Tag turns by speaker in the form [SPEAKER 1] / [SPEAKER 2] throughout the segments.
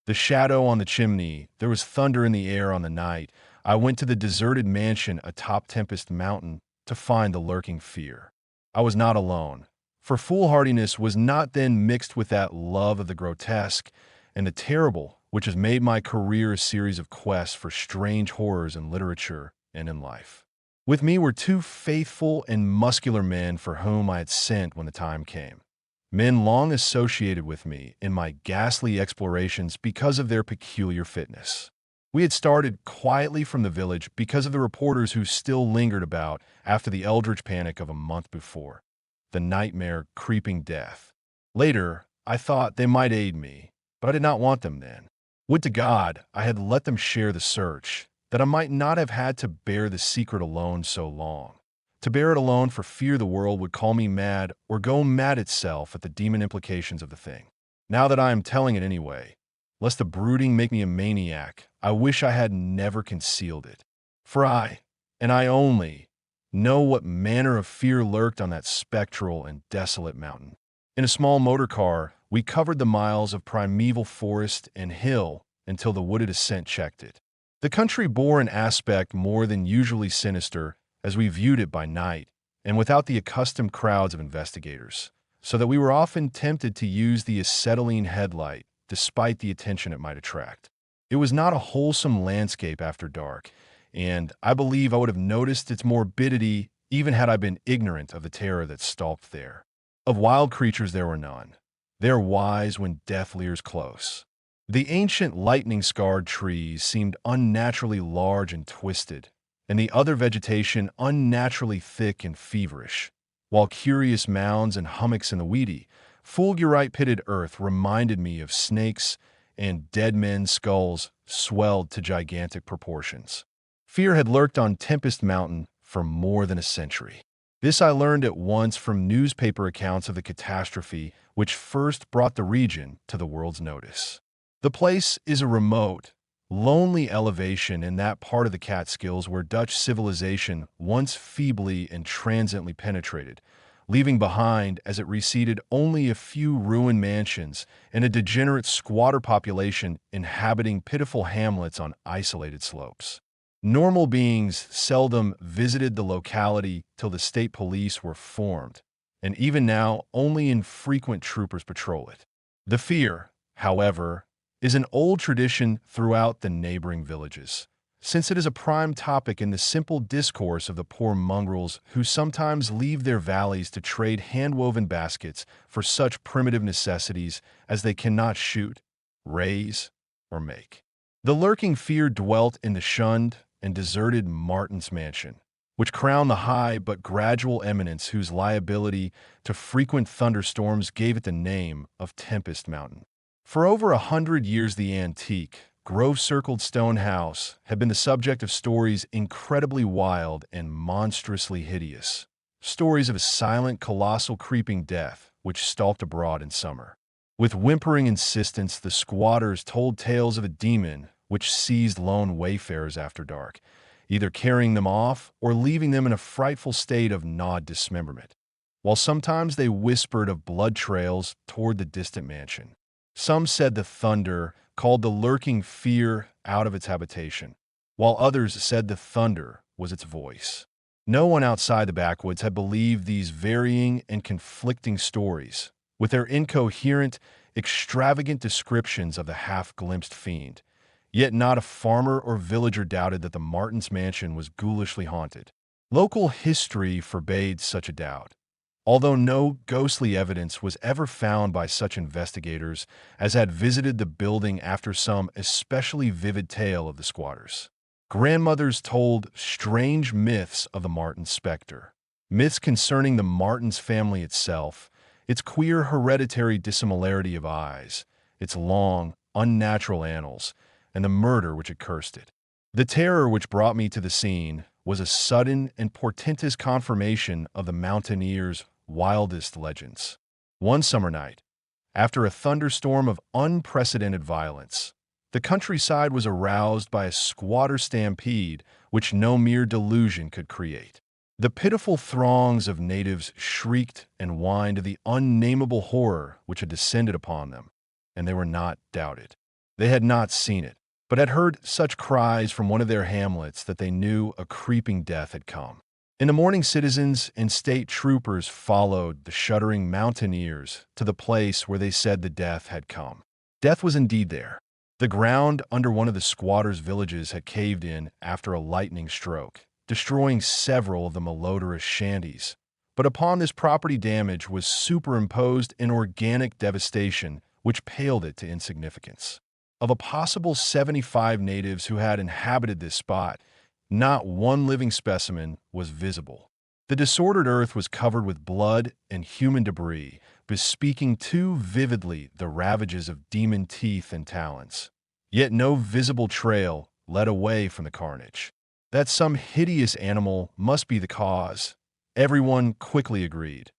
[SPEAKER 1] The shadow on the chimney, there was thunder in the air on the night. I went to the deserted mansion atop Tempest Mountain to find the lurking fear. I was not alone, for foolhardiness was not then mixed with that love of the grotesque and the terrible, which has made my career a series of quests for strange horrors in literature and in life. With me were two faithful and muscular men for whom I had sent when the time came. Men long associated with me in my ghastly explorations because of their peculiar fitness. We had started quietly from the village because of the reporters who still lingered about after the eldritch panic of a month before, the nightmare creeping death. Later, I thought they might aid me, but I did not want them then. Would to God I had let them share the search, that I might not have had to bear the secret alone so long. To bear it alone for fear the world would call me mad or go mad itself at the demon implications of the thing. Now that I am telling it anyway, lest the brooding make me a maniac, I wish I had never concealed it. For I, and I only, know what manner of fear lurked on that spectral and desolate mountain. In a small motor car, we covered the miles of primeval forest and hill until the wooded ascent checked it. The country bore an aspect more than usually sinister as we viewed it by night, and without the accustomed crowds of investigators, so that we were often tempted to use the acetylene headlight, despite the attention it might attract. It was not a wholesome landscape after dark, and I believe I would have noticed its morbidity even had I been ignorant of the terror that stalked there. Of wild creatures there were none. They are wise when death leers close. The ancient lightning-scarred trees seemed unnaturally large and twisted, and the other vegetation unnaturally thick and feverish, while curious mounds and hummocks in the weedy, fulgurite-pitted earth reminded me of snakes and dead men's skulls swelled to gigantic proportions. Fear had lurked on Tempest Mountain for more than a century. This I learned at once from newspaper accounts of the catastrophe which first brought the region to the world's notice. The place is a remote, lonely elevation in that part of the Catskills where Dutch civilization once feebly and transiently penetrated, leaving behind as it receded only a few ruined mansions and a degenerate squatter population inhabiting pitiful hamlets on isolated slopes. Normal beings seldom visited the locality till the state police were formed, and even now only infrequent troopers patrol it. The fear, however, is an old tradition throughout the neighboring villages, since it is a prime topic in the simple discourse of the poor mongrels who sometimes leave their valleys to trade hand-woven baskets for such primitive necessities as they cannot shoot, raise, or make. The lurking fear dwelt in the shunned and deserted Martin's mansion, which crowned the high but gradual eminence whose liability to frequent thunderstorms gave it the name of Tempest Mountain. For over 100 years the antique, grove-circled stone house had been the subject of stories incredibly wild and monstrously hideous, stories of a silent, colossal creeping death which stalked abroad in summer. With whimpering insistence, the squatters told tales of a demon which seized lone wayfarers after dark, either carrying them off or leaving them in a frightful state of gnawed dismemberment, while sometimes they whispered of blood trails toward the distant mansion. Some said the thunder called the lurking fear out of its habitation, while others said the thunder was its voice. No one outside the backwoods had believed these varying and conflicting stories, with their incoherent, extravagant descriptions of the half-glimpsed fiend. Yet not a farmer or villager doubted that the Martins' mansion was ghoulishly haunted. Local history forbade such a doubt, although no ghostly evidence was ever found by such investigators as had visited the building after some especially vivid tale of the squatters. Grandmothers told strange myths of the Martin specter, myths concerning the Martins family itself, its queer hereditary dissimilarity of eyes, its long, unnatural annals, and the murder which had cursed it. The terror which brought me to the scene was a sudden and portentous confirmation of the mountaineers' wildest legends. One summer night, after a thunderstorm of unprecedented violence, the countryside was aroused by a squatter stampede which no mere delusion could create. The pitiful throngs of natives shrieked and whined of the unnameable horror which had descended upon them, and they were not doubted. They had not seen it, but had heard such cries from one of their hamlets that they knew a creeping death had come. In the morning, citizens and state troopers followed the shuddering mountaineers to the place where they said the death had come. Death was indeed there. The ground under one of the squatters' villages had caved in after a lightning stroke, destroying several of the malodorous shanties. But upon this property damage was superimposed an organic devastation which paled it to insignificance. Of a possible 75 natives who had inhabited this spot, not one living specimen was visible. The disordered earth was covered with blood and human debris, bespeaking too vividly the ravages of demon teeth and talons. Yet no visible trail led away from the carnage. That some hideous animal must be the cause, everyone quickly agreed.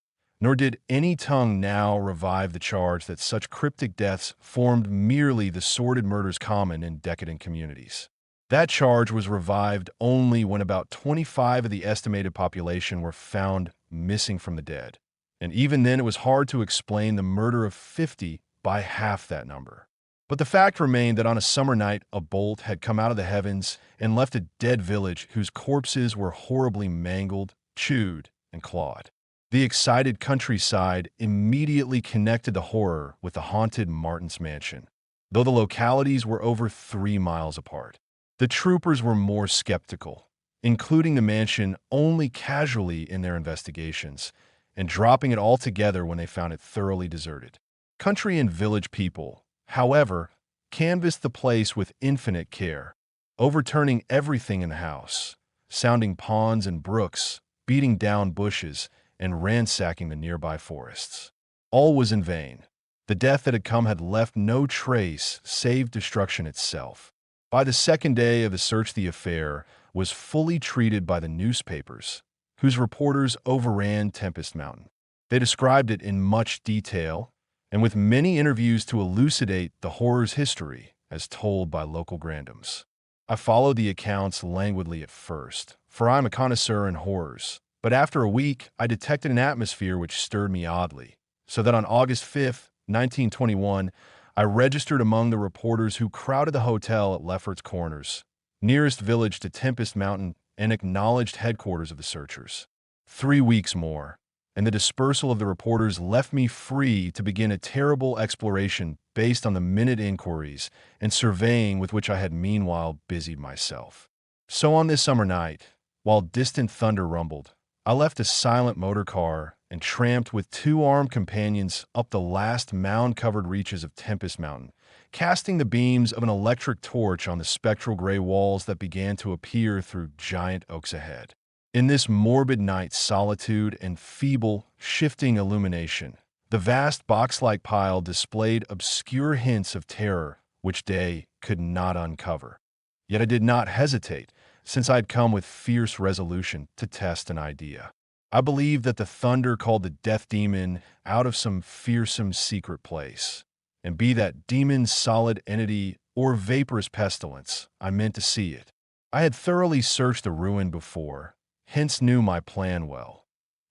[SPEAKER 1] Nor did any tongue now revive the charge that such cryptic deaths formed merely the sordid murders common in decadent communities. That charge was revived only when about 25 of the estimated population were found missing from the dead. And even then, it was hard to explain the murder of 50 by half that number. But the fact remained that on a summer night, a bolt had come out of the heavens and left a dead village whose corpses were horribly mangled, chewed, and clawed. The excited countryside immediately connected the horror with the haunted Martin's mansion, though the localities were over 3 miles apart. The troopers were more skeptical, including the mansion only casually in their investigations, and dropping it altogether when they found it thoroughly deserted. Country and village people, however, canvassed the place with infinite care, overturning everything in the house, sounding ponds and brooks, beating down bushes, and ransacking the nearby forests. All was in vain. The death that had come had left no trace save destruction itself. By the second day of the search, the affair was fully treated by the newspapers, whose reporters overran Tempest Mountain. They described it in much detail, and with many interviews to elucidate the horror's history as told by local grandees. I followed the accounts languidly at first, for I am a connoisseur in horrors, but after a week I detected an atmosphere which stirred me oddly, so that on August 5th, 1921, I registered among the reporters who crowded the hotel at Lefferts Corners, nearest village to Tempest Mountain and acknowledged headquarters of the searchers. 3 weeks more, and the dispersal of the reporters left me free to begin a terrible exploration based on the minute inquiries and surveying with which I had meanwhile busied myself. So on this summer night, while distant thunder rumbled, I left a silent motor car and tramped with 2 armed companions up the last mound-covered reaches of Tempest Mountain, casting the beams of an electric torch on the spectral gray walls that began to appear through giant oaks ahead. In this morbid night's solitude and feeble, shifting illumination, the vast box-like pile displayed obscure hints of terror which day could not uncover. Yet I did not hesitate, since I had come with fierce resolution to test an idea. I believed that the thunder called the death demon out of some fearsome secret place, and be that demon solid entity or vaporous pestilence, I meant to see it. I had thoroughly searched the ruin before, hence knew my plan well,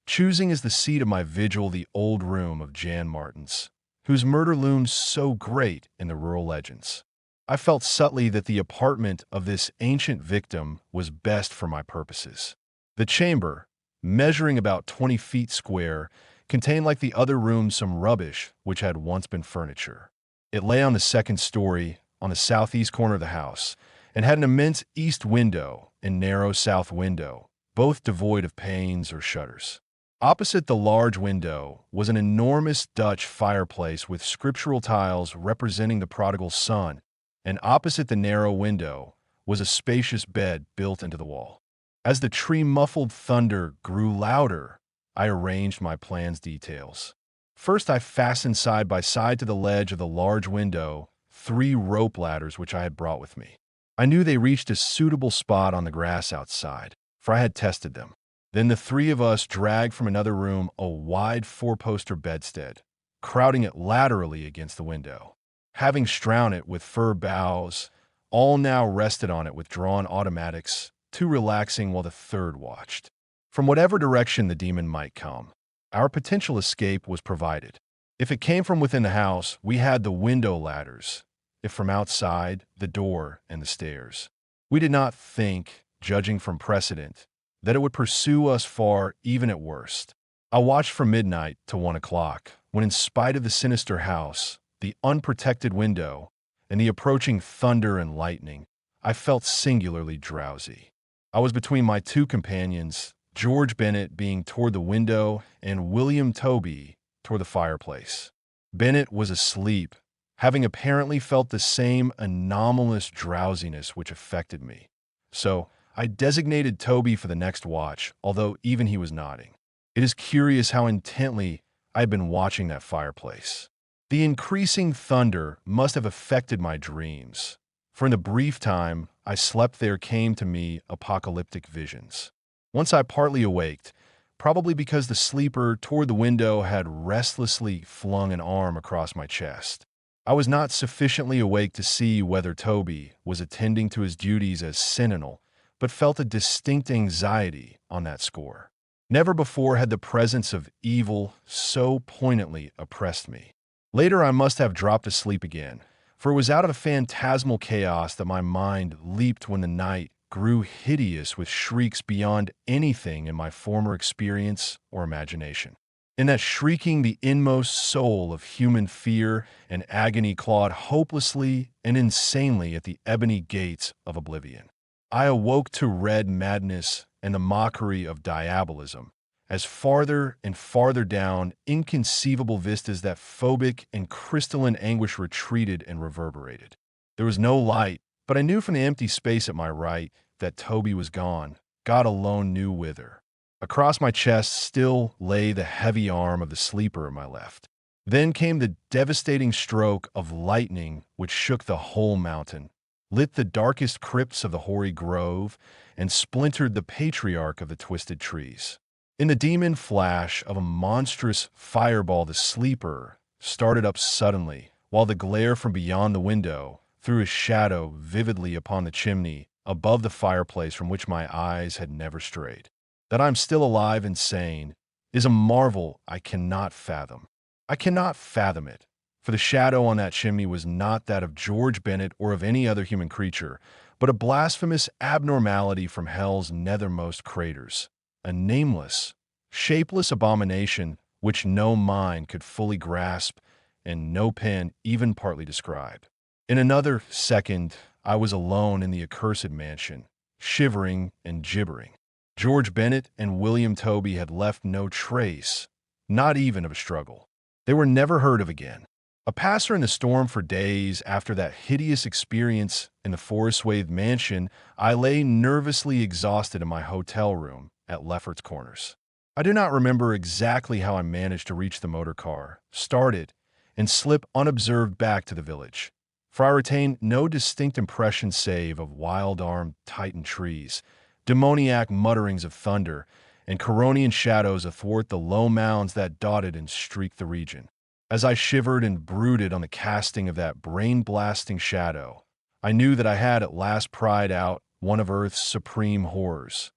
[SPEAKER 1] choosing as the seat of my vigil the old room of Jan Martin's, whose murder loomed so great in the rural legends. I felt subtly that the apartment of this ancient victim was best for my purposes. The chamber, measuring about 20 feet square, contained like the other rooms some rubbish which had once been furniture. It lay on the second story, on the southeast corner of the house, and had an immense east window and narrow south window, both devoid of panes or shutters. Opposite the large window was an enormous Dutch fireplace with scriptural tiles representing the prodigal son, and opposite the narrow window was a spacious bed built into the wall. As the tree-muffled thunder grew louder, I arranged my plan's details. First, I fastened side by side to the ledge of the large window 3 rope ladders which I had brought with me. I knew they reached a suitable spot on the grass outside, for I had tested them. Then the 3 of us dragged from another room a wide 4-poster bedstead, crowding it laterally against the window. Having strewn it with fir boughs, all now rested on it with drawn automatics, 2 relaxing while the 3rd watched. From whatever direction the demon might come, our potential escape was provided. If it came from within the house, we had the window ladders, if from outside, the door and the stairs. We did not think, judging from precedent, that it would pursue us far even at worst. I watched from midnight to 1 o'clock, when in spite of the sinister house, the unprotected window, and the approaching thunder and lightning, I felt singularly drowsy. I was between my two companions, George Bennett being toward the window and William Toby toward the fireplace. Bennett was asleep, having apparently felt the same anomalous drowsiness which affected me. So I designated Toby for the next watch, although even he was nodding. It is curious how intently I had been watching that fireplace. The increasing thunder must have affected my dreams, for in the brief time I slept there came to me apocalyptic visions. Once I partly awaked, probably because the sleeper toward the window had restlessly flung an arm across my chest. I was not sufficiently awake to see whether Toby was attending to his duties as sentinel, but felt a distinct anxiety on that score. Never before had the presence of evil so poignantly oppressed me. Later I must have dropped asleep again, for it was out of a phantasmal chaos that my mind leaped when the night grew hideous with shrieks beyond anything in my former experience or imagination. In that shrieking the inmost soul of human fear and agony clawed hopelessly and insanely at the ebony gates of oblivion. I awoke to red madness and the mockery of diabolism, as farther and farther down inconceivable vistas that phobic and crystalline anguish retreated and reverberated. There was no light, but I knew from the empty space at my right that Toby was gone. God alone knew whither. Across my chest still lay the heavy arm of the sleeper at my left. Then came the devastating stroke of lightning which shook the whole mountain, lit the darkest crypts of the hoary grove, and splintered the patriarch of the twisted trees. In the demon flash of a monstrous fireball, the sleeper started up suddenly, while the glare from beyond the window threw a shadow vividly upon the chimney above the fireplace from which my eyes had never strayed. That I am still alive and sane is a marvel I cannot fathom. I cannot fathom it, for the shadow on that chimney was not that of George Bennett or of any other human creature, but a blasphemous abnormality from hell's nethermost craters, a nameless, shapeless abomination which no mind could fully grasp and no pen even partly describe. In another second, I was alone in the accursed mansion, shivering and gibbering. George Bennett and William Toby had left no trace, not even of a struggle. They were never heard of again. A passer in the storm for days after that hideous experience in the forest-swathed mansion, I lay nervously exhausted in my hotel room at Lefferts Corners. I do not remember exactly how I managed to reach the motor car, start it, and slip unobserved back to the village, for I retain no distinct impression save of wild-armed Titan trees, demoniac mutterings of thunder, and Coronian shadows athwart the low mounds that dotted and streaked the region. As I shivered and brooded on the casting of that brain-blasting shadow, I knew that I had at last pried out one of Earth's supreme horrors,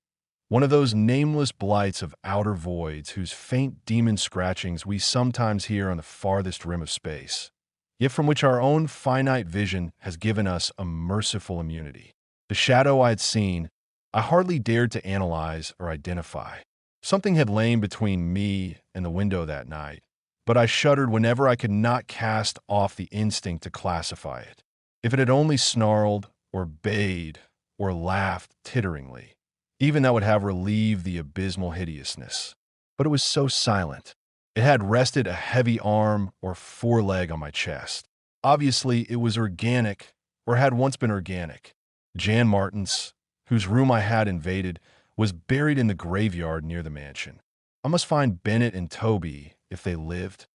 [SPEAKER 1] one of those nameless blights of outer voids whose faint demon scratchings we sometimes hear on the farthest rim of space, yet from which our own finite vision has given us a merciful immunity. The shadow I had seen, I hardly dared to analyze or identify. Something had lain between me and the window that night, but I shuddered whenever I could not cast off the instinct to classify it. If it had only snarled, or bayed, or laughed titteringly, even that would have relieved the abysmal hideousness. But it was so silent. It had rested a heavy arm or foreleg on my chest. Obviously, it was organic, or had once been organic. Jan Martins, whose room I had invaded, was buried in the graveyard near the mansion. I must find Bennett and Toby if they lived.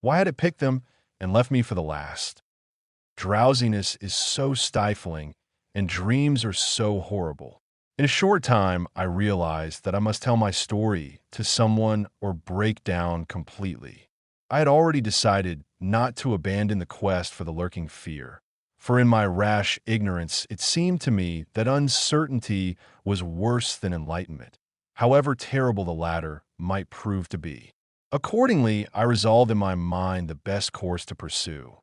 [SPEAKER 1] Why had it picked them and left me for the last? Drowsiness is so stifling, and dreams are so horrible. In a short time, I realized that I must tell my story to someone or break down completely. I had already decided not to abandon the quest for the lurking fear, for in my rash ignorance it seemed to me that uncertainty was worse than enlightenment, however terrible the latter might prove to be. Accordingly, I resolved in my mind the best course to pursue.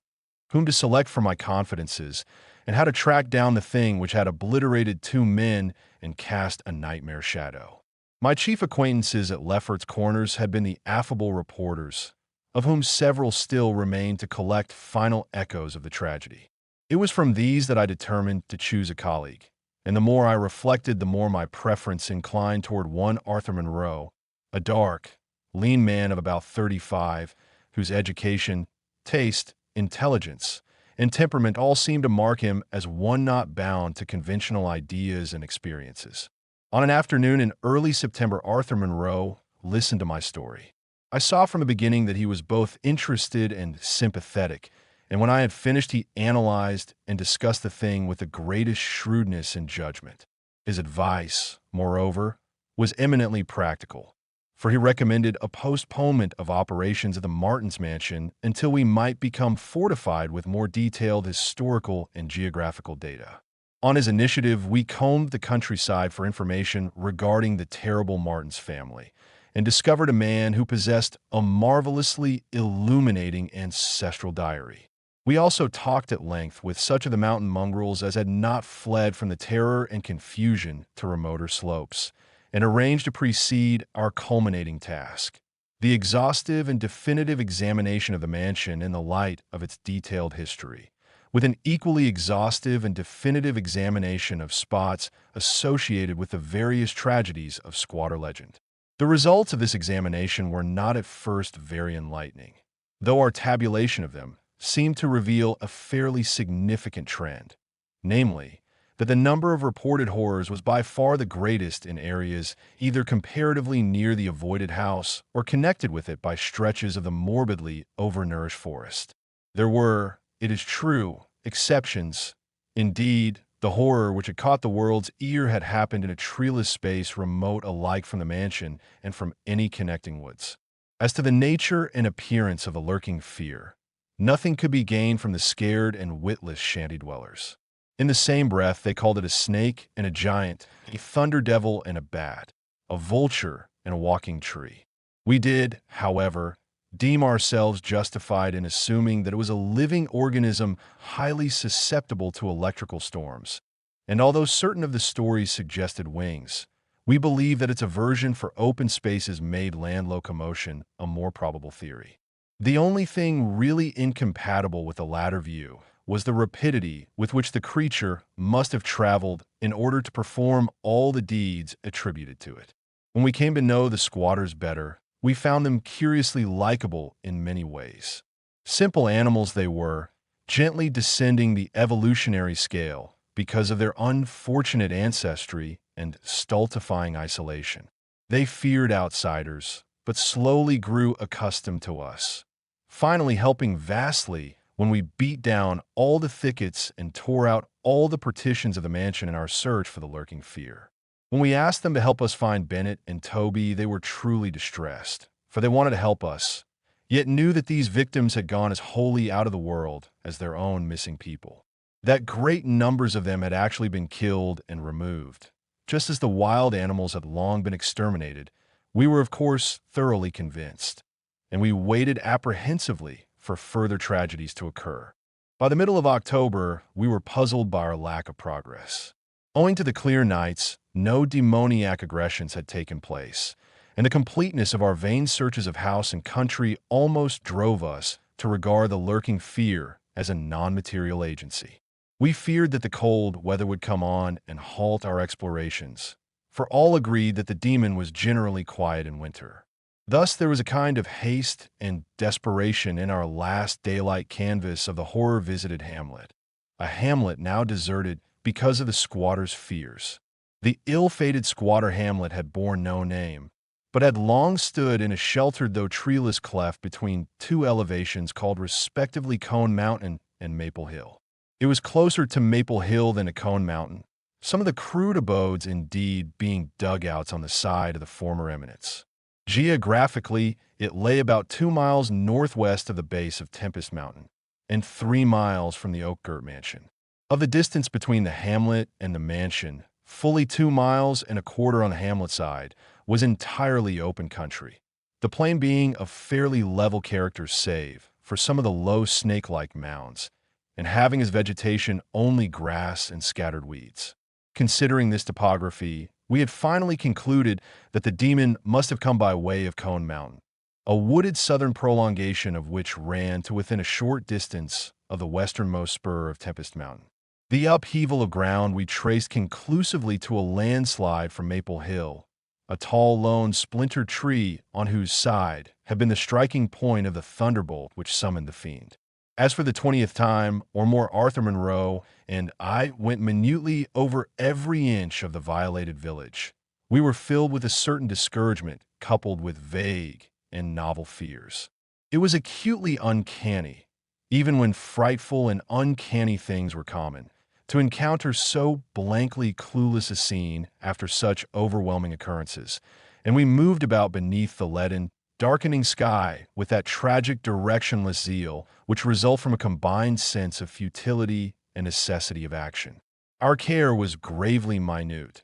[SPEAKER 1] whom to select for my confidences, and how to track down the thing which had obliterated two men and cast a nightmare shadow. My chief acquaintances at Lefferts Corners had been the affable reporters, of whom several still remained to collect final echoes of the tragedy. It was from these that I determined to choose a colleague, and the more I reflected, the more my preference inclined toward one Arthur Monroe, a dark, lean man of about 35, whose education, taste, intelligence, and temperament all seemed to mark him as one not bound to conventional ideas and experiences. On an afternoon in early September, Arthur Monroe listened to my story. I saw from the beginning that he was both interested and sympathetic, and when I had finished, he analyzed and discussed the thing with the greatest shrewdness and judgment. His advice, moreover, was eminently practical, for he recommended a postponement of operations at the Martins' mansion until we might become fortified with more detailed historical and geographical data. On his initiative, we combed the countryside for information regarding the terrible Martins family, and discovered a man who possessed a marvelously illuminating ancestral diary. We also talked at length with such of the mountain mongrels as had not fled from the terror and confusion to remoter slopes, and arranged to precede our culminating task, the exhaustive and definitive examination of the mansion in the light of its detailed history, with an equally exhaustive and definitive examination of spots associated with the various tragedies of squatter legend. The results of this examination were not at first very enlightening, though our tabulation of them seemed to reveal a fairly significant trend, namely, that the number of reported horrors was by far the greatest in areas either comparatively near the avoided house or connected with it by stretches of the morbidly overnourished forest. There were, it is true, exceptions. Indeed, the horror which had caught the world's ear had happened in a treeless space remote alike from the mansion and from any connecting woods. As to the nature and appearance of the lurking fear, nothing could be gained from the scared and witless shanty dwellers. In the same breath, they called it a snake and a giant, a thunder devil and a bat, a vulture and a walking tree. We did, however, deem ourselves justified in assuming that it was a living organism highly susceptible to electrical storms, and although certain of the stories suggested wings, we believe that its aversion for open spaces made land locomotion a more probable theory. The only thing really incompatible with the latter view was the rapidity with which the creature must have traveled in order to perform all the deeds attributed to it. When we came to know the squatters better, we found them curiously likable in many ways. Simple animals they were, gently descending the evolutionary scale because of their unfortunate ancestry and stultifying isolation. They feared outsiders, but slowly grew accustomed to us, finally helping vastly when we beat down all the thickets and tore out all the partitions of the mansion in our search for the lurking fear. When we asked them to help us find Bennett and Toby, they were truly distressed, for they wanted to help us, yet knew that these victims had gone as wholly out of the world as their own missing people, that great numbers of them had actually been killed and removed. Just as the wild animals had long been exterminated, we were of course thoroughly convinced, and we waited apprehensively for further tragedies to occur. By the middle of October, we were puzzled by our lack of progress. Owing to the clear nights, no demoniac aggressions had taken place, and the completeness of our vain searches of house and country almost drove us to regard the lurking fear as a non-material agency. We feared that the cold weather would come on and halt our explorations, for all agreed that the demon was generally quiet in winter. Thus there was a kind of haste and desperation in our last daylight canvass of the horror-visited hamlet, a hamlet now deserted because of the squatter's fears. The ill-fated squatter hamlet had borne no name, but had long stood in a sheltered though treeless cleft between two elevations called respectively Cone Mountain and Maple Hill. It was closer to Maple Hill than to Cone Mountain, some of the crude abodes indeed being dugouts on the side of the former eminence. Geographically, it lay about 2 miles northwest of the base of Tempest Mountain, and 3 miles from the Oakgirt mansion. Of the distance between the hamlet and the mansion, fully 2 miles and a quarter on the hamlet side was entirely open country, the plain being of fairly level character save for some of the low snake-like mounds, and having as vegetation only grass and scattered weeds. Considering this topography, we had finally concluded that the demon must have come by way of Cone Mountain, a wooded southern prolongation of which ran to within a short distance of the westernmost spur of Tempest Mountain. The upheaval of ground we traced conclusively to a landslide from Maple Hill, a tall lone splintered tree on whose side had been the striking point of the thunderbolt which summoned the fiend. As for the 20th time or more, Arthur Monroe and I went minutely over every inch of the violated village. We were filled with a certain discouragement coupled with vague and novel fears. It was acutely uncanny, even when frightful and uncanny things were common, to encounter so blankly clueless a scene after such overwhelming occurrences, and we moved about beneath the leaden, darkening sky with that tragic directionless zeal which result from a combined sense of futility and necessity of action. Our care was gravely minute.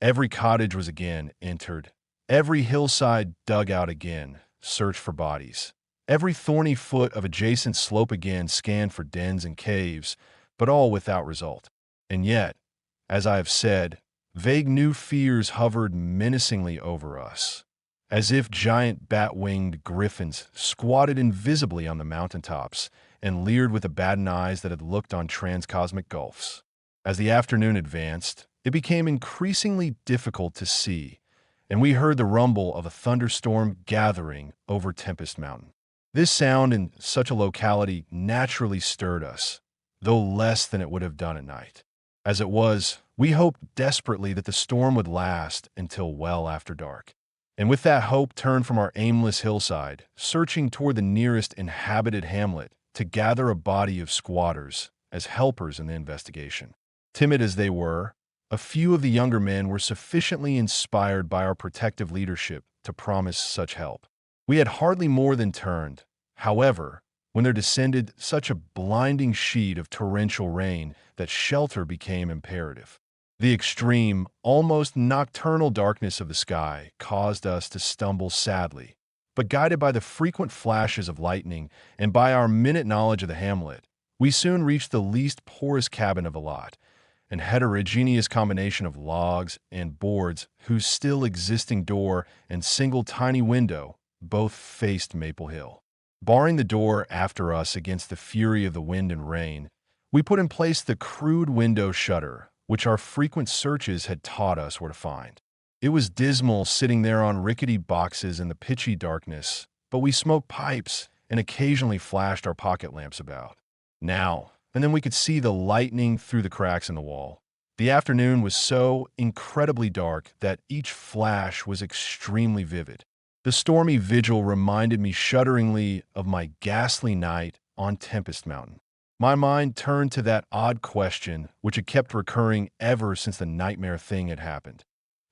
[SPEAKER 1] Every cottage was again entered, every hillside dug out again, searched for bodies, every thorny foot of adjacent slope again scanned for dens and caves, but all without result. And yet, as I have said, vague new fears hovered menacingly over us, as if giant bat-winged griffins squatted invisibly on the mountaintops and leered with abandoned eyes that had looked on transcosmic gulfs. As the afternoon advanced, it became increasingly difficult to see, and we heard the rumble of a thunderstorm gathering over Tempest Mountain. This sound in such a locality naturally stirred us, though less than it would have done at night. As it was, we hoped desperately that the storm would last until well after dark. And with that hope turned from our aimless hillside, searching toward the nearest inhabited hamlet to gather a body of squatters as helpers in the investigation. Timid as they were, a few of the younger men were sufficiently inspired by our protective leadership to promise such help. We had hardly more than turned, however, when there descended such a blinding sheet of torrential rain that shelter became imperative. The extreme, almost nocturnal darkness of the sky caused us to stumble sadly, but guided by the frequent flashes of lightning and by our minute knowledge of the hamlet, we soon reached the least porous cabin of the lot, an heterogeneous combination of logs and boards whose still existing door and single tiny window both faced Maple Hill. Barring the door after us against the fury of the wind and rain, we put in place the crude window shutter, which our frequent searches had taught us where to find. It was dismal sitting there on rickety boxes in the pitchy darkness, but we smoked pipes and occasionally flashed our pocket lamps about. Now and then we could see the lightning through the cracks in the wall. The afternoon was so incredibly dark that each flash was extremely vivid. The stormy vigil reminded me shudderingly of my ghastly night on Tempest Mountain. My mind turned to that odd question which had kept recurring ever since the nightmare thing had happened.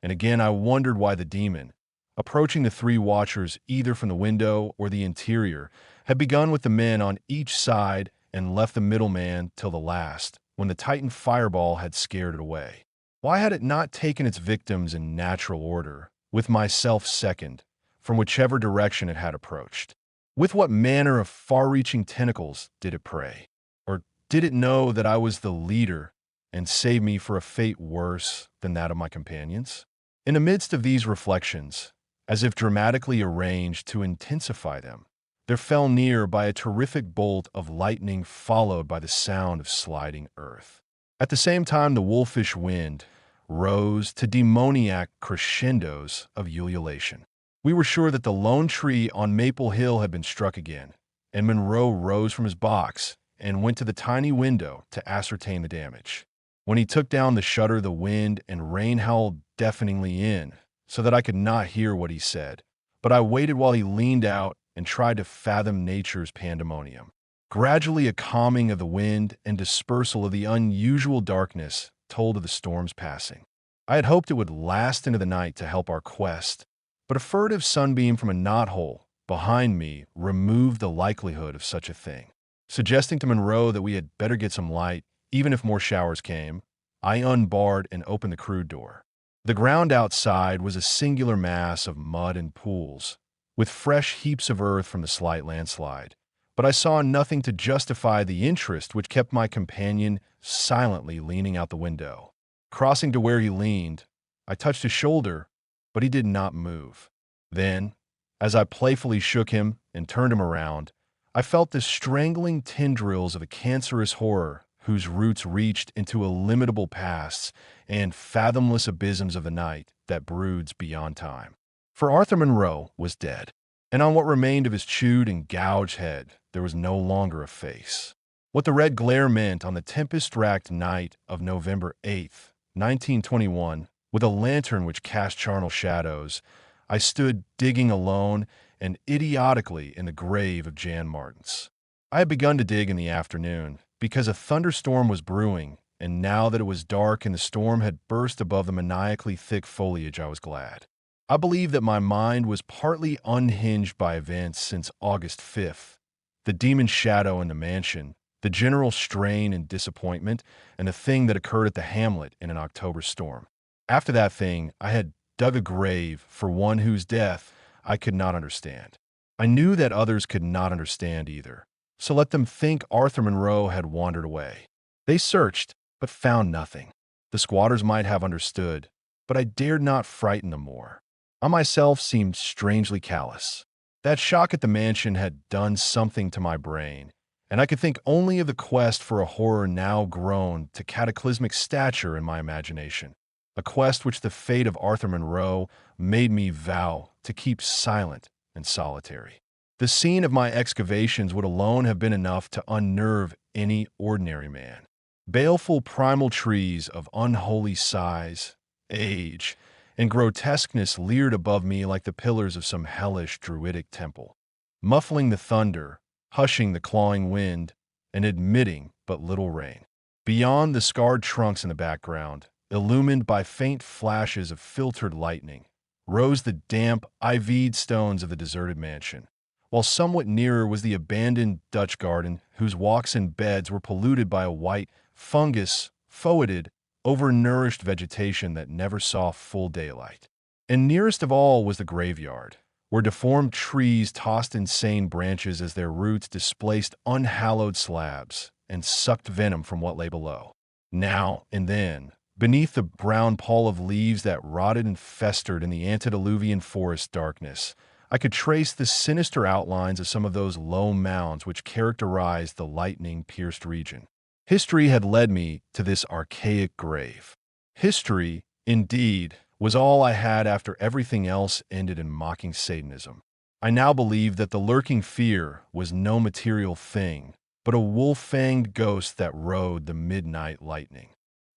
[SPEAKER 1] And again I wondered why the demon, approaching the three watchers either from the window or the interior, had begun with the men on each side and left the middleman till the last, when the Titan fireball had scared it away. Why had it not taken its victims in natural order, with myself second, from whichever direction it had approached? With what manner of far-reaching tentacles did it prey? Or did it know that I was the leader and save me for a fate worse than that of my companions? In the midst of these reflections, as if dramatically arranged to intensify them, there fell near by a terrific bolt of lightning followed by the sound of sliding earth. At the same time, the wolfish wind rose to demoniac crescendos of ululation. We were sure that the lone tree on Maple Hill had been struck again, and Monroe rose from his box and went to the tiny window to ascertain the damage. When he took down the shutter, the wind and rain howled deafeningly in, so that I could not hear what he said, but I waited while he leaned out and tried to fathom nature's pandemonium. Gradually a calming of the wind and dispersal of the unusual darkness told of the storm's passing. I had hoped it would last into the night to help our quest, but a furtive sunbeam from a knothole behind me removed the likelihood of such a thing. Suggesting to Monroe that we had better get some light, even if more showers came, I unbarred and opened the crude door. The ground outside was a singular mass of mud and pools, with fresh heaps of earth from the slight landslide, but I saw nothing to justify the interest which kept my companion silently leaning out the window. Crossing to where he leaned, I touched his shoulder, but he did not move. Then, as I playfully shook him and turned him around, I felt the strangling tendrils of a cancerous horror whose roots reached into illimitable pasts and fathomless abysms of the night that broods beyond time. For Arthur Monroe was dead, and on what remained of his chewed and gouged head there was no longer a face. What the red glare meant on the tempest-racked night of November 8th, 1921, with a lantern which cast charnel shadows, I stood digging alone and idiotically in the grave of Jan Martins. I had begun to dig in the afternoon because a thunderstorm was brewing, and now that it was dark and the storm had burst above the maniacally thick foliage, I was glad. I believe that my mind was partly unhinged by events since August 5th, the demon shadow in the mansion, the general strain and disappointment, and the thing that occurred at the hamlet in an October storm. After that thing, I had dug a grave for one whose death I could not understand. I knew that others could not understand either, so let them think Arthur Monroe had wandered away. They searched, but found nothing. The squatters might have understood, but I dared not frighten them more. I myself seemed strangely callous. That shock at the mansion had done something to my brain, and I could think only of the quest for a horror now grown to cataclysmic stature in my imagination, a quest which the fate of Arthur Monroe made me vow to keep silent and solitary. The scene of my excavations would alone have been enough to unnerve any ordinary man. Baleful primal trees of unholy size, age, and grotesqueness leered above me like the pillars of some hellish druidic temple, muffling the thunder, hushing the clawing wind, and admitting but little rain. Beyond the scarred trunks in the background, illumined by faint flashes of filtered lightning, rose the damp, ivied stones of the deserted mansion, while somewhat nearer was the abandoned Dutch garden whose walks and beds were polluted by a white, fungus-foetid, overnourished vegetation that never saw full daylight. And nearest of all was the graveyard, where deformed trees tossed insane branches as their roots displaced unhallowed slabs and sucked venom from what lay below. Now and then, beneath the brown pall of leaves that rotted and festered in the antediluvian forest darkness, I could trace the sinister outlines of some of those low mounds which characterized the lightning-pierced region. History had led me to this archaic grave. History, indeed, was all I had after everything else ended in mocking Satanism. I now believed that the lurking fear was no material thing, but a wolf-fanged ghost that rode the midnight lightning.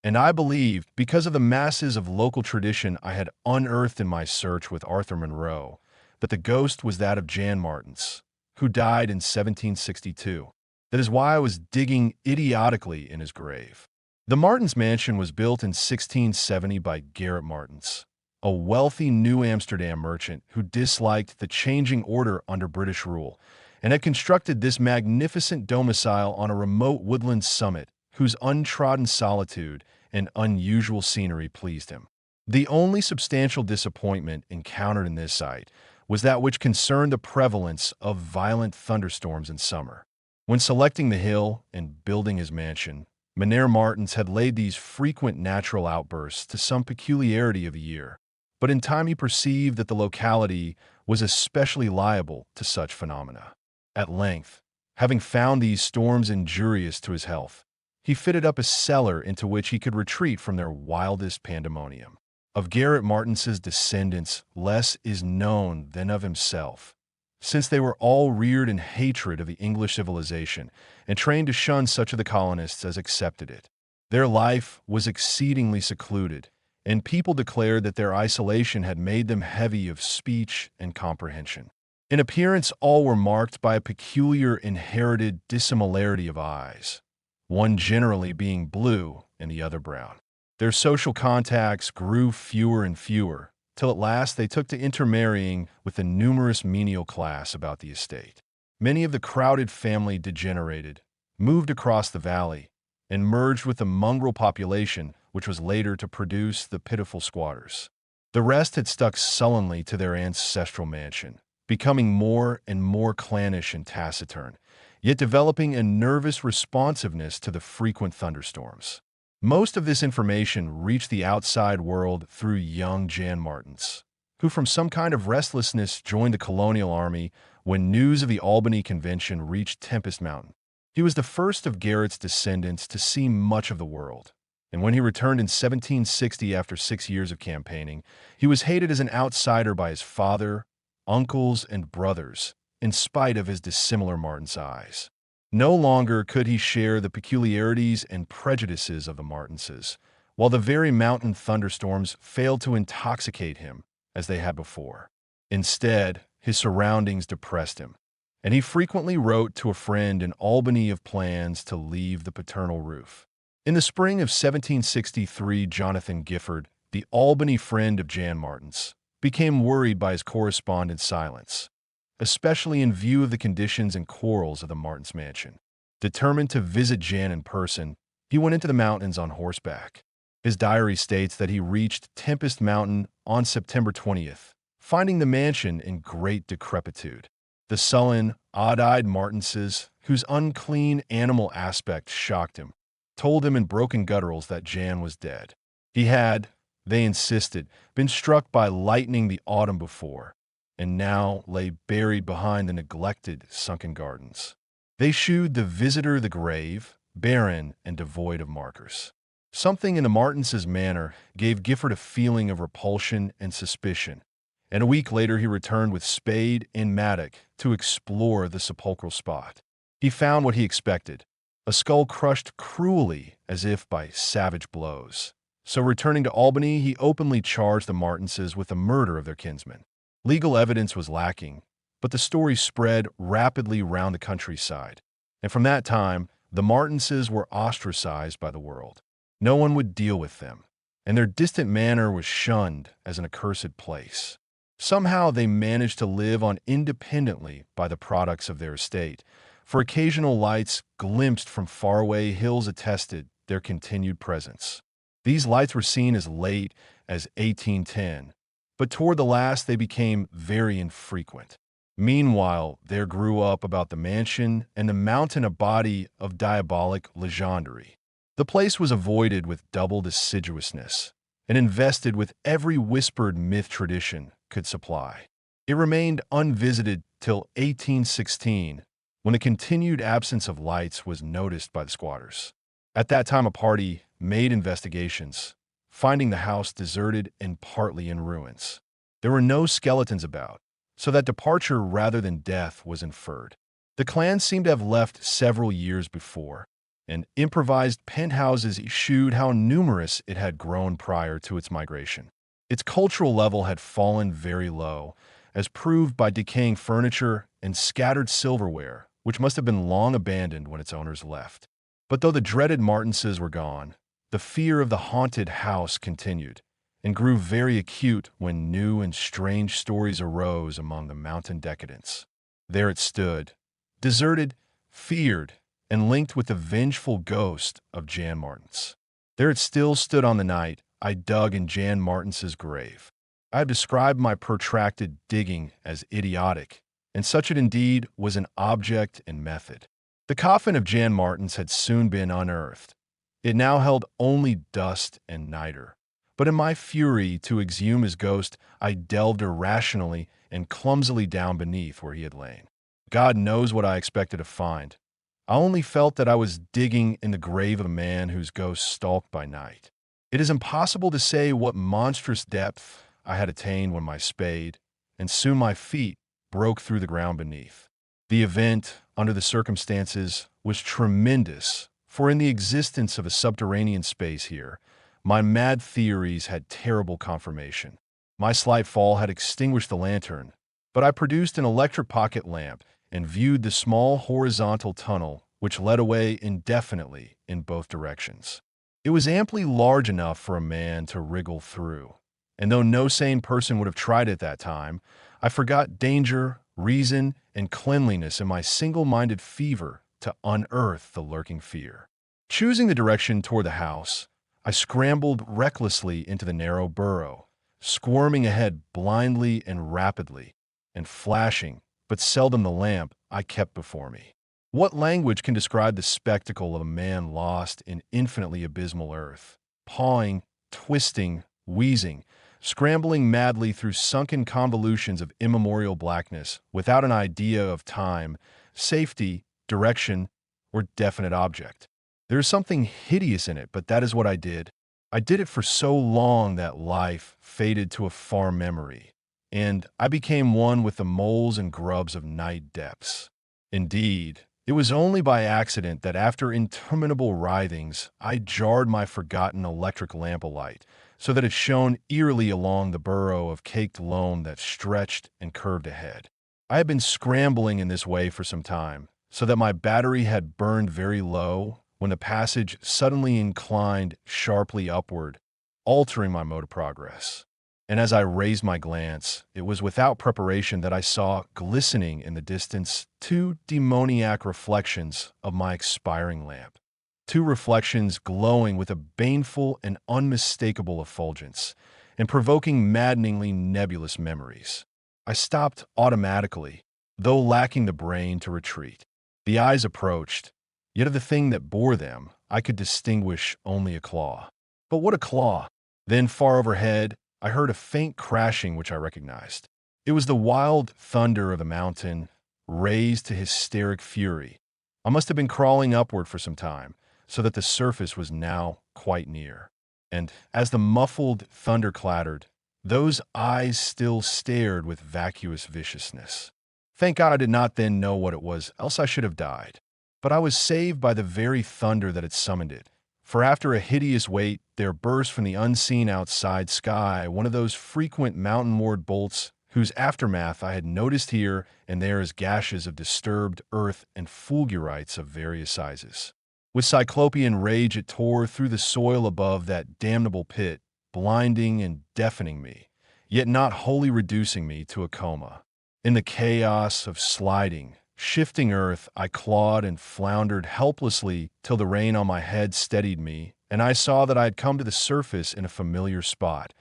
[SPEAKER 1] And I believed, because of the masses of local tradition I had unearthed in my search with Arthur Monroe, that the ghost was that of Jan Martins, who died in 1762. That is why I was digging idiotically in his grave. The Martins mansion was built in 1670 by Gerrit Martins, a wealthy New Amsterdam merchant who disliked the changing order under British rule, and had constructed this magnificent domicile on a remote woodland summit whose untrodden solitude and unusual scenery pleased him. The only substantial disappointment encountered in this site was that which concerned the prevalence of violent thunderstorms in summer. When selecting the hill and building his mansion, Mynheer Martins had laid these frequent natural outbursts to some peculiarity of the year, but in time he perceived that the locality was especially liable to such phenomena. At length, having found these storms injurious to his health, he fitted up a cellar into which he could retreat from their wildest pandemonium. Of Gerrit Martins's descendants, less is known than of himself, since they were all reared in hatred of the English civilization and trained to shun such of the colonists as accepted it. Their life was exceedingly secluded, and people declared that their isolation had made them heavy of speech and comprehension. In appearance, all were marked by a peculiar inherited dissimilarity of eyes, one generally being blue and the other brown. Their social contacts grew fewer and fewer, till at last they took to intermarrying with the numerous menial class about the estate. Many of the crowded family degenerated, moved across the valley, and merged with the mongrel population which was later to produce the pitiful squatters. The rest had stuck sullenly to their ancestral mansion, becoming more and more clannish and taciturn, yet developing a nervous responsiveness to the frequent thunderstorms. Most of this information reached the outside world through young Jan Martens, who from some kind of restlessness joined the colonial army when news of the Albany Convention reached Tempest Mountain. He was the first of Garrett's descendants to see much of the world, and when he returned in 1760 after 6 years of campaigning, he was hated as an outsider by his father, uncles, and brothers, in spite of his dissimilar Martin size. No longer could he share the peculiarities and prejudices of the Martinses, while the very mountain thunderstorms failed to intoxicate him as they had before. Instead, his surroundings depressed him, and he frequently wrote to a friend in Albany of plans to leave the paternal roof. In the spring of 1763, Jonathan Gifford, the Albany friend of Jan Martens, became worried by his correspondent's silence, especially in view of the conditions and quarrels of the Martens' mansion. Determined to visit Jan in person, he went into the mountains on horseback. His diary states that he reached Tempest Mountain on September 20th, finding the mansion in great decrepitude. The sullen, odd-eyed Martenses, whose unclean animal aspect shocked him, told him in broken gutturals that Jan was dead. He had, they insisted, been struck by lightning the autumn before, and now lay buried behind the neglected sunken gardens. They shewed the visitor the grave, barren and devoid of markers. Something in the Martenses' manner gave Gifford a feeling of repulsion and suspicion, and a week later he returned with spade and mattock to explore the sepulchral spot. He found what he expected, a skull crushed cruelly as if by savage blows. So returning to Albany, he openly charged the Martenses with the murder of their kinsman. Legal evidence was lacking, but the story spread rapidly round the countryside, and from that time, the Martenses were ostracized by the world. No one would deal with them, and their distant manor was shunned as an accursed place. Somehow they managed to live on independently by the products of their estate, for occasional lights glimpsed from faraway hills attested their continued presence. These lights were seen as late as 1810, but toward the last they became very infrequent. Meanwhile, there grew up about the mansion and the mountain a body of diabolic legendary. The place was avoided with doubled assiduousness, and invested with every whispered myth tradition could supply. It remained unvisited till 1816, when the continued absence of lights was noticed by the squatters. At that time a party made investigations, finding the house deserted and partly in ruins. There were no skeletons about, so that departure rather than death was inferred. The clan seemed to have left several years before, and improvised penthouses shewed how numerous it had grown prior to its migration. Its cultural level had fallen very low, as proved by decaying furniture and scattered silverware, which must have been long abandoned when its owners left. But though the dreaded Martenses were gone, the fear of the haunted house continued, and grew very acute when new and strange stories arose among the mountain decadents. There it stood, deserted, feared, and linked with the vengeful ghost of Jan Martens. There it still stood on the night I dug in Jan Martens's grave. I have described my protracted digging as idiotic, and such it indeed was in object and method. The coffin of Jan Martens had soon been unearthed. It now held only dust and niter. But in my fury to exhume his ghost, I delved irrationally and clumsily down beneath where he had lain. God knows what I expected to find. I only felt that I was digging in the grave of a man whose ghost stalked by night. It is impossible to say what monstrous depth I had attained when my spade, and soon my feet, broke through the ground beneath. The event, under the circumstances, was tremendous, for in the existence of a subterranean space here, my mad theories had terrible confirmation. My slight fall had extinguished the lantern, but I produced an electric pocket lamp and viewed the small horizontal tunnel which led away indefinitely in both directions. It was amply large enough for a man to wriggle through, and though no sane person would have tried it at that time, I forgot danger, reason, and cleanliness in my single-minded fever to unearth the lurking fear. Choosing the direction toward the house, I scrambled recklessly into the narrow burrow, squirming ahead blindly and rapidly, and flashing, but seldom the lamp I kept before me. What language can describe the spectacle of a man lost in infinitely abysmal earth, pawing, twisting, wheezing, scrambling madly through sunken convolutions of immemorial blackness without an idea of time, safety, direction, or definite object? There is something hideous in it, but that is what I did. I did it for so long that life faded to a far memory, and I became one with the moles and grubs of night depths. Indeed, it was only by accident that after interminable writhings, I jarred my forgotten electric lamp alight, so that it shone eerily along the burrow of caked loam that stretched and curved ahead. I had been scrambling in this way for some time, so that my battery had burned very low when the passage suddenly inclined sharply upward, altering my mode of progress. And as I raised my glance, it was without preparation that I saw glistening in the distance two demoniac reflections of my expiring lamp. Two reflections glowing with a baneful and unmistakable effulgence, and provoking maddeningly nebulous memories. I stopped automatically, though lacking the brain to retreat. The eyes approached, yet of the thing that bore them, I could distinguish only a claw. But what a claw! Then, far overhead, I heard a faint crashing which I recognized. It was the wild thunder of the mountain, raised to hysteric fury. I must have been crawling upward for some time, so that the surface was now quite near. And as the muffled thunder clattered, those eyes still stared with vacuous viciousness. Thank God I did not then know what it was, else I should have died. But I was saved by the very thunder that had summoned it. For after a hideous wait, there burst from the unseen outside sky one of those frequent mountain-moored bolts whose aftermath I had noticed here and there as gashes of disturbed earth and fulgurites of various sizes. With cyclopean rage it tore through the soil above that damnable pit, blinding and deafening me, yet not wholly reducing me to a coma. In the chaos of sliding, shifting earth, I clawed and floundered helplessly till the rain on my head steadied me, and I saw that I had come to the surface in a familiar spot,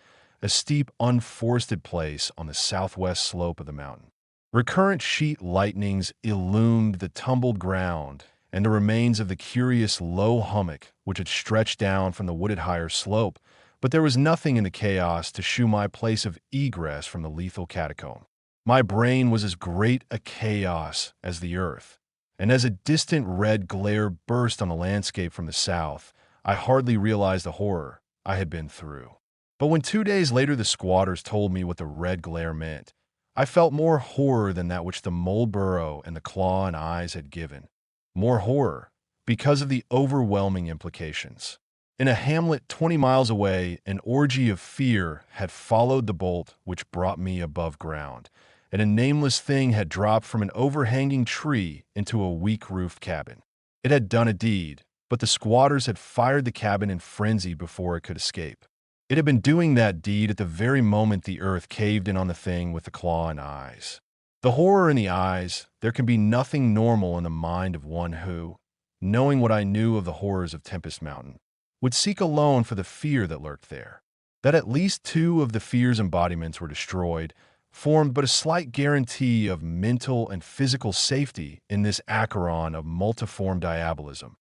[SPEAKER 1] a steep, unforested place on the southwest slope of the mountain. Recurrent sheet lightnings illumined the tumbled ground and the remains of the curious low hummock which had stretched down from the wooded higher slope, but there was nothing in the chaos to shew my place of egress from the lethal catacomb. My brain was as great a chaos as the earth, and as a distant red glare burst on the landscape from the south, I hardly realized the horror I had been through. But when 2 days later the squatters told me what the red glare meant, I felt more horror than that which the mole burrow and the claw and eyes had given. More horror, because of the overwhelming implications. In a hamlet 20 miles away, an orgy of fear had followed the bolt which brought me above ground, and a nameless thing had dropped from an overhanging tree into a weak-roofed cabin. It had done a deed, but the squatters had fired the cabin in frenzy before it could escape. It had been doing that deed at the very moment the earth caved in on the thing with the claw and eyes. The horror in the eyes, there can be nothing normal in the mind of one who, knowing what I knew of the horrors of Tempest Mountain, would seek alone for the fear that lurked there. That at least two of the fear's embodiments were destroyed formed but a slight guarantee of mental and physical safety in this Acheron of multiform diabolism.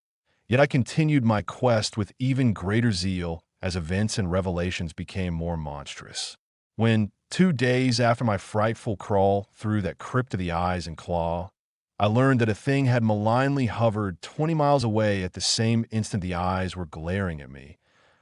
[SPEAKER 1] Yet I continued my quest with even greater zeal as events and revelations became more monstrous. When, 2 days after my frightful crawl through that crypt of the eyes and claw, I learned that a thing had malignly hovered 20 miles away at the same instant the eyes were glaring at me,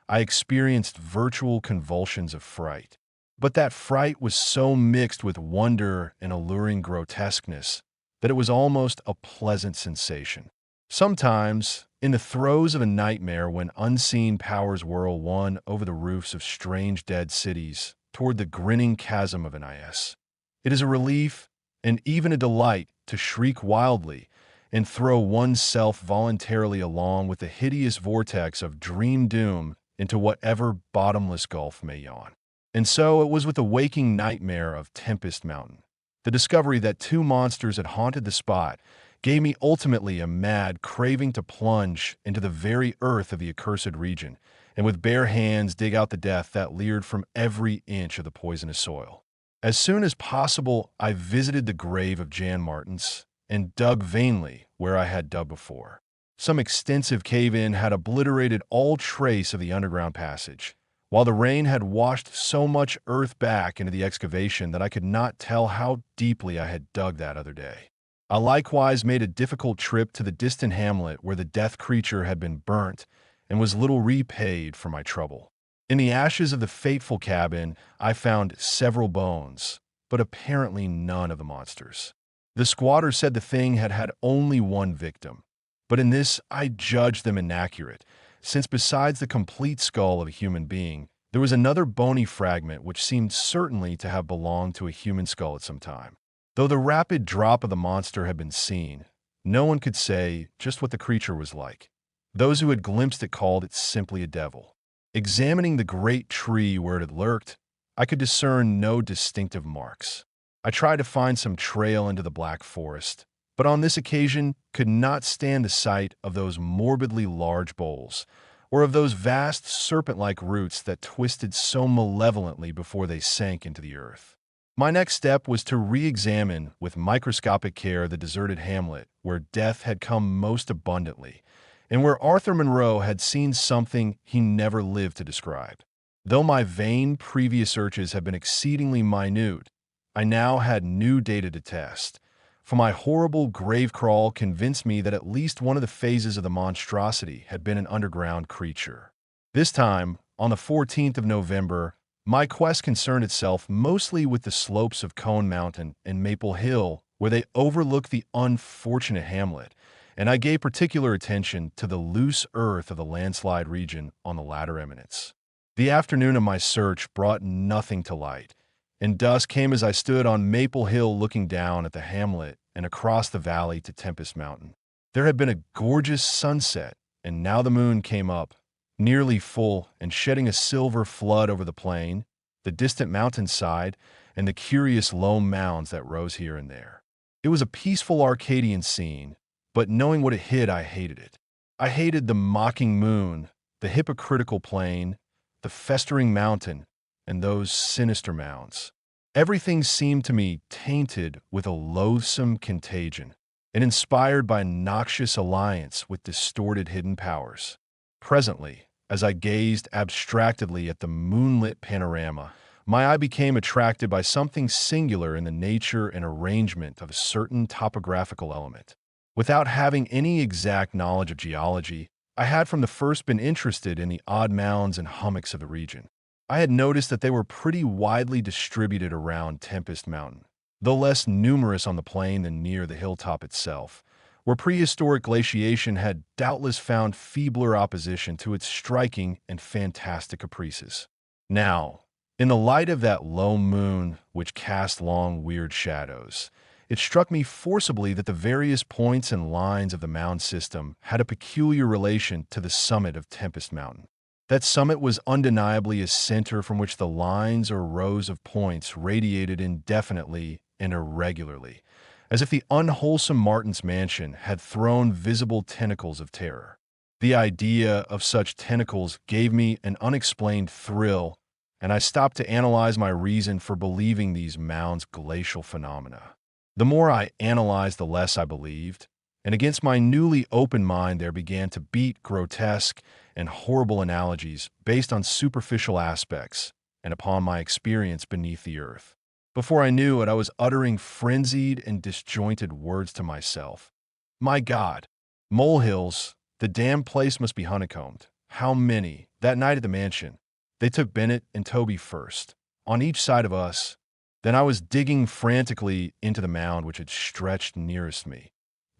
[SPEAKER 1] I experienced virtual convulsions of fright. But that fright was so mixed with wonder and alluring grotesqueness that it was almost a pleasant sensation. Sometimes, in the throes of a nightmare when unseen powers whirl one over the roofs of strange dead cities toward the grinning chasm of an IS, it is a relief and even a delight to shriek wildly and throw oneself voluntarily along with the hideous vortex of dream doom into whatever bottomless gulf may yawn. And so it was with the waking nightmare of Tempest Mountain. The discovery that two monsters had haunted the spot gave me ultimately a mad craving to plunge into the very earth of the accursed region, and with bare hands dig out the death that leered from every inch of the poisonous soil. As soon as possible, I visited the grave of Jan Martens, and dug vainly where I had dug before. Some extensive cave-in had obliterated all trace of the underground passage, while the rain had washed so much earth back into the excavation that I could not tell how deeply I had dug that other day. I likewise made a difficult trip to the distant hamlet where the death creature had been burnt and was little repaid for my trouble. In the ashes of the fateful cabin, I found several bones, but apparently none of the monsters. The squatter said the thing had had only one victim, but in this I judged them inaccurate, since besides the complete skull of a human being, there was another bony fragment which seemed certainly to have belonged to a human skull at some time. Though the rapid drop of the monster had been seen, no one could say just what the creature was like. Those who had glimpsed it called it simply a devil. Examining the great tree where it had lurked, I could discern no distinctive marks. I tried to find some trail into the black forest, but on this occasion could not stand the sight of those morbidly large boles, or of those vast serpent-like roots that twisted so malevolently before they sank into the earth. My next step was to re-examine with microscopic care the deserted hamlet where death had come most abundantly, and where Arthur Monroe had seen something he never lived to describe. Though my vain previous searches had been exceedingly minute, I now had new data to test, for my horrible grave crawl convinced me that at least one of the phases of the monstrosity had been an underground creature. This time, on the 14th of November, my quest concerned itself mostly with the slopes of Cone Mountain and Maple Hill, where they overlook the unfortunate hamlet, and I gave particular attention to the loose earth of the landslide region on the latter eminence. The afternoon of my search brought nothing to light, and dusk came as I stood on Maple Hill looking down at the hamlet and across the valley to Tempest Mountain. There had been a gorgeous sunset, and now the moon came up, nearly full and shedding a silver flood over the plain, the distant mountainside, and the curious low mounds that rose here and there. It was a peaceful Arcadian scene, but knowing what it hid, I hated it. I hated the mocking moon, the hypocritical plain, the festering mountain, and those sinister mounds. Everything seemed to me tainted with a loathsome contagion, and inspired by a noxious alliance with distorted hidden powers. Presently, as I gazed abstractedly at the moonlit panorama, my eye became attracted by something singular in the nature and arrangement of a certain topographical element. Without having any exact knowledge of geology, I had from the first been interested in the odd mounds and hummocks of the region. I had noticed that they were pretty widely distributed around Tempest Mountain, though less numerous on the plain than near the hilltop itself, where prehistoric glaciation had doubtless found feebler opposition to its striking and fantastic caprices. Now, in the light of that low moon which cast long, weird shadows, it struck me forcibly that the various points and lines of the mound system had a peculiar relation to the summit of Tempest Mountain. That summit was undeniably a center from which the lines or rows of points radiated indefinitely and irregularly, as if the unwholesome Martin's mansion had thrown visible tentacles of terror. The idea of such tentacles gave me an unexplained thrill, and I stopped to analyze my reason for believing these mounds glacial phenomena. The more I analyzed, the less I believed, and against my newly open mind there began to beat grotesque and horrible analogies based on superficial aspects and upon my experience beneath the earth. Before I knew it, I was uttering frenzied and disjointed words to myself. My God! Molehills! The damned place must be honeycombed. How many? That night at the mansion, they took Bennett and Toby first, on each side of us. Then I was digging frantically into the mound which had stretched nearest me,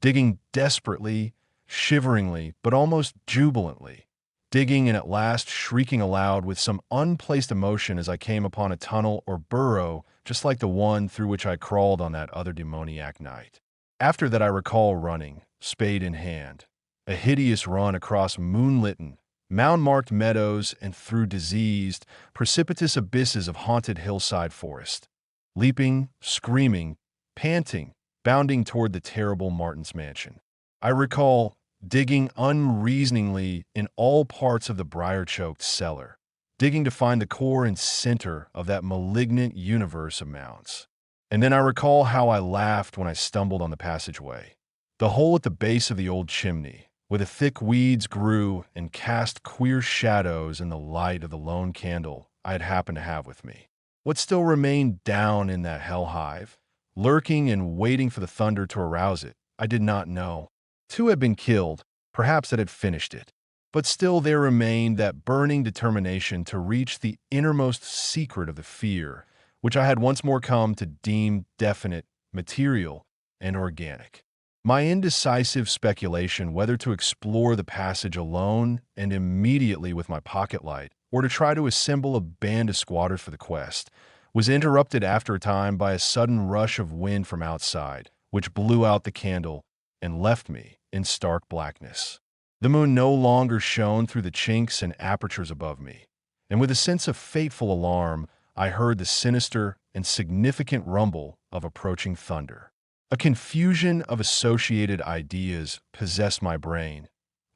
[SPEAKER 1] digging desperately, shiveringly, but almost jubilantly, digging and at last shrieking aloud with some unplaced emotion as I came upon a tunnel or burrow just like the one through which I crawled on that other demoniac night. After that I recall running, spade in hand, a hideous run across moonlitten, mound-marked meadows and through diseased, precipitous abysses of haunted hillside forest, leaping, screaming, panting, bounding toward the terrible Martin's mansion. I recall digging unreasoningly in all parts of the briar-choked cellar, digging to find the core and center of that malignant universe of mounds. And then I recall how I laughed when I stumbled on the passageway. The hole at the base of the old chimney, where the thick weeds grew and cast queer shadows in the light of the lone candle I had happened to have with me. What still remained down in that hell hive, lurking and waiting for the thunder to arouse it, I did not know. Two had been killed, perhaps that had finished it. But still there remained that burning determination to reach the innermost secret of the fear, which I had once more come to deem definite, material, and organic. My indecisive speculation whether to explore the passage alone and immediately with my pocket light, or to try to assemble a band of squatters for the quest, was interrupted after a time by a sudden rush of wind from outside, which blew out the candle and left me in stark blackness. The moon no longer shone through the chinks and apertures above me, and with a sense of fateful alarm, I heard the sinister and significant rumble of approaching thunder. A confusion of associated ideas possessed my brain,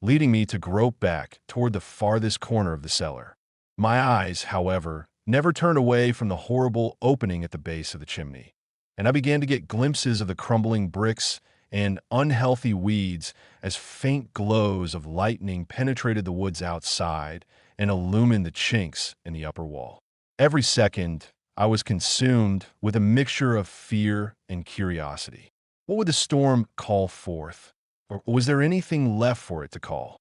[SPEAKER 1] leading me to grope back toward the farthest corner of the cellar. My eyes, however, never turned away from the horrible opening at the base of the chimney, and I began to get glimpses of the crumbling bricks and unhealthy weeds as faint glows of lightning penetrated the woods outside and illumined the chinks in the upper wall. Every second, I was consumed with a mixture of fear and curiosity. What would the storm call forth? Or was there anything left for it to call?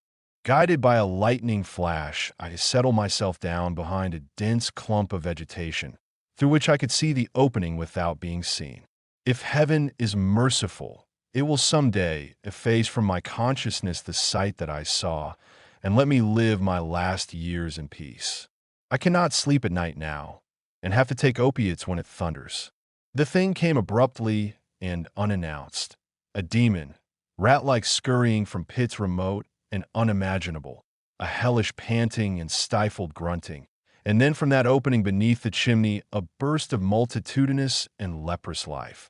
[SPEAKER 1] Guided by a lightning flash, I settled myself down behind a dense clump of vegetation, through which I could see the opening without being seen. If heaven is merciful, it will someday efface from my consciousness the sight that I saw, and let me live my last years in peace. I cannot sleep at night now, and have to take opiates when it thunders. The thing came abruptly and unannounced. A demon, rat-like scurrying from pits remote and unimaginable, a hellish panting and stifled grunting, and then from that opening beneath the chimney a burst of multitudinous and leprous life.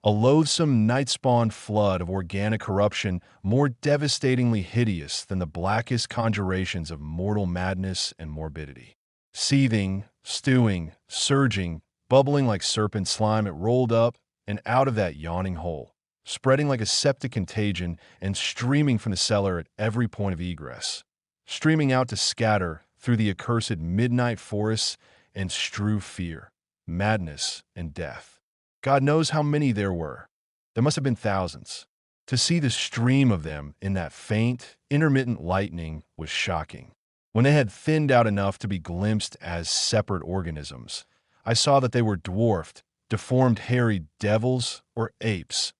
[SPEAKER 1] A loathsome night-spawned flood of organic corruption more devastatingly hideous than the blackest conjurations of mortal madness and morbidity. Seething, stewing, surging, bubbling like serpent slime, it rolled up and out of that yawning hole, spreading like a septic contagion and streaming from the cellar at every point of egress, streaming out to scatter through the accursed midnight forests and strew fear, madness, and death. God knows how many there were. There must have been thousands. To see the stream of them in that faint, intermittent lightning was shocking. When they had thinned out enough to be glimpsed as separate organisms, I saw that they were dwarfed, deformed hairy devils or apes,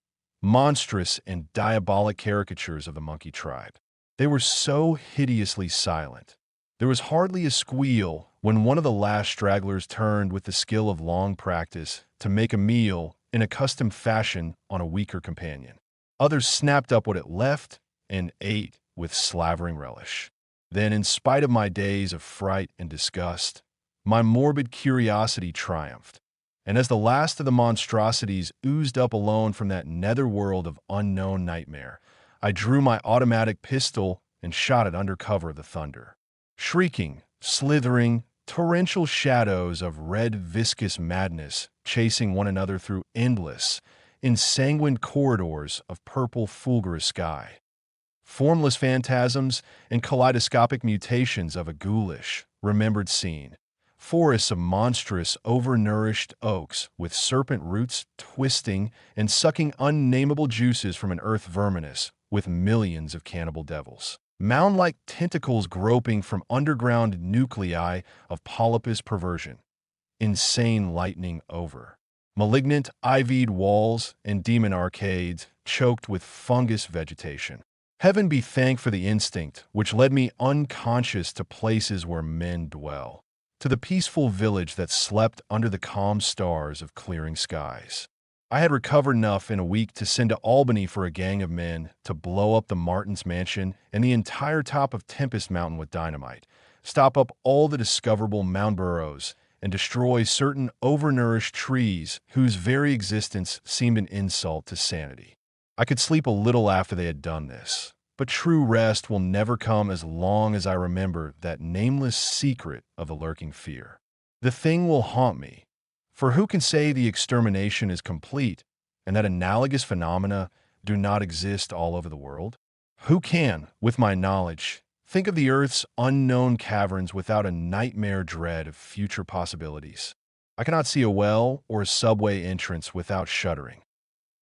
[SPEAKER 1] monstrous and diabolic caricatures of the monkey tribe. They were so hideously silent. There was hardly a squeal when one of the last stragglers turned with the skill of long practice to make a meal in accustomed fashion on a weaker companion. Others snapped up what it left and ate with slavering relish. Then, in spite of my days of fright and disgust, my morbid curiosity triumphed, and as the last of the monstrosities oozed up alone from that netherworld of unknown nightmare, I drew my automatic pistol and shot it under cover of the thunder. Shrieking, slithering, torrential shadows of red viscous madness chasing one another through endless, ensanguined corridors of purple fulgurous sky. Formless phantasms and kaleidoscopic mutations of a ghoulish, remembered scene. Forests of monstrous, overnourished oaks with serpent roots twisting and sucking unnameable juices from an earth verminous with millions of cannibal devils. Mound-like tentacles groping from underground nuclei of polypus perversion. Insane lightning over. Malignant ivied walls and demon arcades choked with fungus vegetation. Heaven be thanked for the instinct which led me unconscious to places where men dwell, to the peaceful village that slept under the calm stars of clearing skies. I had recovered enough in a week to send to Albany for a gang of men to blow up the Martins' mansion and the entire top of Tempest Mountain with dynamite, stop up all the discoverable mound burrows, and destroy certain overnourished trees whose very existence seemed an insult to sanity. I could sleep a little after they had done this, but true rest will never come as long as I remember that nameless secret of the lurking fear. The thing will haunt me, For who can say the extermination is complete and that analogous phenomena do not exist all over the world? Who can, with my knowledge, think of the Earth's unknown caverns without a nightmare dread of future possibilities? I cannot see a well or a subway entrance without shuddering.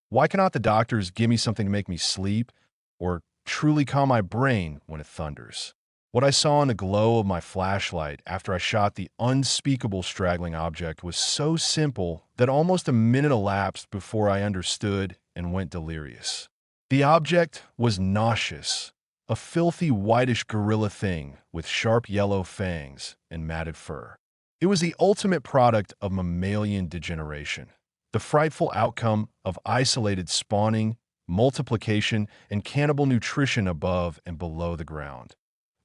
[SPEAKER 1] Why cannot the doctors give me something to make me sleep or truly calm my brain when it thunders? What I saw in the glow of my flashlight after I shot the unspeakable straggling object was so simple that almost a minute elapsed before I understood and went delirious. The object was nauseous, a filthy whitish gorilla thing with sharp yellow fangs and matted fur. It was the ultimate product of mammalian degeneration, the frightful outcome of isolated spawning, multiplication, and cannibal nutrition above and below the ground.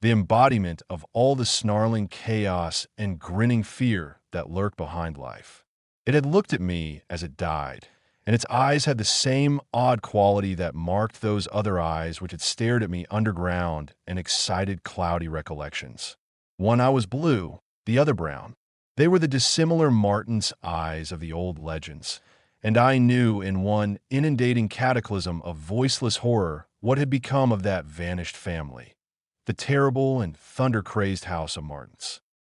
[SPEAKER 1] The embodiment of all the snarling chaos and grinning fear that lurk behind life. It had looked at me as it died, and its eyes had the same odd quality that marked those other eyes which had stared at me underground in excited, cloudy recollections. One eye was blue, the other brown. They were the dissimilar Martin's eyes of the old legends, and I knew in one inundating cataclysm of voiceless horror what had become of that vanished family. The terrible and thunder-crazed house of Martins.